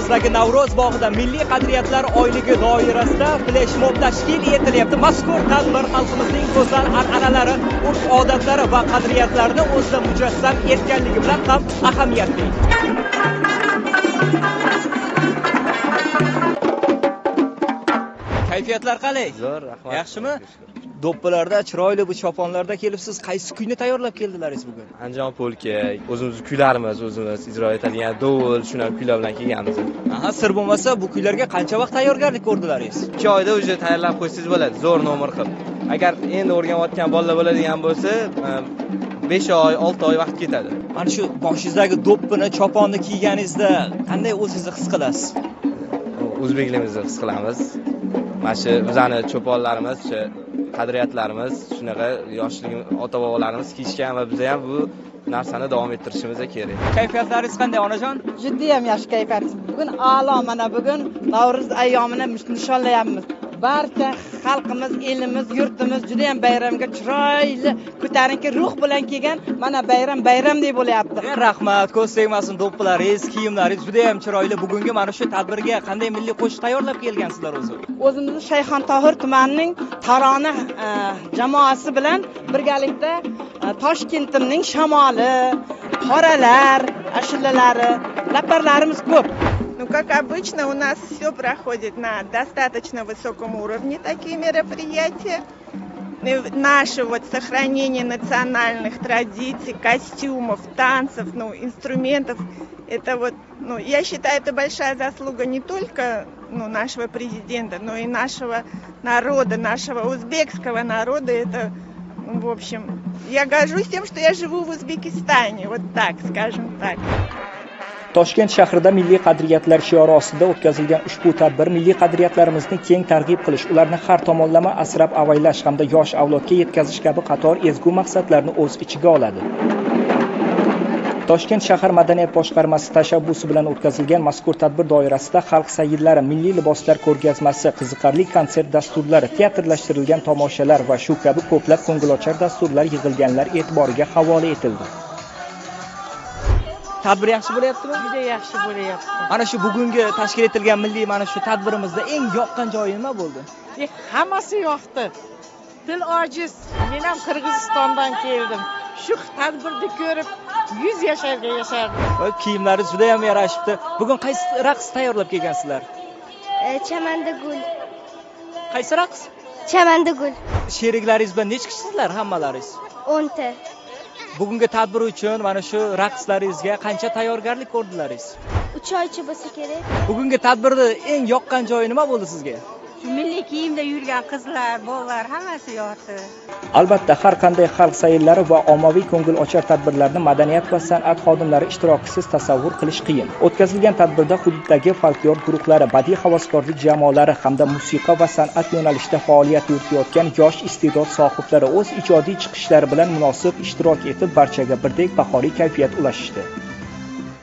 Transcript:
Termizdagi Navro'z bog'ida Milliy qadriyatlar oyligi doirasida fleshmob tashkil etilyapti. Mazkur tadbir xalqimizning go'zal an'analari, urf-odatlari va qadriyatlarini o'zida mujassam etganligi bilan ham ahamiyatli. Kayfiyatlar qalay? Zo'r, rahmat. Yaxshimi? Do'ppilarda, chiroyli bu choponlarda kelibsiz. Qaysi kuyni tayyorlab keldilaringiz bugun? Andijon polka, o'zimiz kuylarimiz, o'zimiz ijro etadigan dovul, shunaqa kuylar bilan kelganmiz. Aha, sir bo'lmasa, bu kuylarga qancha vaqt tayyorgarlik ko'rdilaringiz? 2 oyda уже tayyorlab qo'ysangiz bo'ladi, zo'r nomer qilib. Agar endi o'rganayotgan bolalar bo'ladigan bo'lsa, 5 oy, 6 oy vaqt ketadi. Mana shu boshingizdagi do'ppini, choponni kiyganingizda qanday o'zingizni his qilasiz? O'zbekligimizni his qilamiz. Mana shu bizani cho'ponlarimiz, shu qadriyatlarimiz shunaqa yoshligimiz, ota-bobolarimiz kiyishgan va biz ham bu narsani davom ettirishimiz kerak. Kayfiyatlaringiz qanday onajon? Juddiyam yaxshi kayfiyat. Bugun a'lo, mana bugun Navro'z ayyomini nishonlayapmiz. Barcha xalqimiz, elimiz, yurtimiz juda ham bayramga chiroyli, ko'tarinki ruh bilan kelgan. Mana bayramdek bo'lyapti. Rahmat, ko'z tegmasin, do'ppilaringiz, kiyimlaringiz juda ham chiroyli. Bugungi mana shu tadbirga qanday milliy qo'shiq tayyorlab kelgansizlar o'zi? O'zimizni Shayxontohur tumanining Tarona jamoasi bilan birgalikda Toshkentimning shamoli, qoralar, ashulalari, laparlarimiz ko'p. Ну, как обычно, у нас все проходит на достаточно высоком уровне, такие мероприятия. Наше вот сохранение национальных традиций, костюмов, танцев, инструментов, это вот, я считаю, это большая заслуга не только нашего президента, но и нашего народа, нашего узбекского народа. Это, в общем, я горжусь тем, что я живу в Узбекистане, вот так, скажем так. Toshkent shahrida milliy qadriyatlar shiori ostida o'tkazilgan ushbu tadbir milliy qadriyatlarimizni keng targ'ib qilish, ularni har tomonlama asrab-avaylash hamda yosh avlodga yetkazish kabi qator ezgu maqsadlarni o'z ichiga oladi. Toshkent shahar madaniyat boshqarmasi tashabbusi bilan o'tkazilgan mazkur tadbir doirasida xalq sayillari, milliy liboslar ko'rgazmasi, qiziqarli konsert dasturlari, teatrlashtirilgan tomoshalar va shu kabi ko'plab ko'ngilochar dasturlar yig'ilganlar e'tiboriga havola etildi. Tadbir yaxshi bo'lyaptimi? Juda yaxshi bo'lyapti. Mana shu bugungi tashkil etilgan milliy mana shu tadbirimizda eng yoqqan joyi nima bo'ldi? Hammasi yoqdi. Til ojiz. Men ham Qirg'izistondan keldim. Shu tadbirni ko'rib 100 yasharga yashardim. Va kiyimlaringiz juda ham yarashibdi. Bugun qaysi raqs tayyorlab kelgansizlar? Chamanda gul. Qaysi raqs? Chamanda gul. Sheriklaringiz bilan necha kishisizlar hammalaringiz? 10 ta. Bugungi tadbir uchun mana shu raqslaringizga qancha tayyorgarlik ko'rdilaringiz? 3 oycha bo'lsa kerak. Bugungi tadbirda eng yoqqan joyi nima bo'ldi sizga? Shu milliy kiyimda yurgan qizlar, bolalar hammasi yoqdi. Albatta, har qanday xalq sayillari va ommaviy ko'ngilochar tadbirlarni madaniyat va san'at xodimlari ishtirokisiz tasavvur qilish qiyin. O'tkazilgan tadbirda hududdagi folklor guruhlari, badiiy havaskorlik jamoalari hamda musiqa va san'at yo'nalishida faoliyat yuritayotgan yosh iste'dod sohiblari o'z ijodiy chiqishlari bilan munosib ishtirok etib, barchaga birdek bahoriy kayfiyat ulashishdi.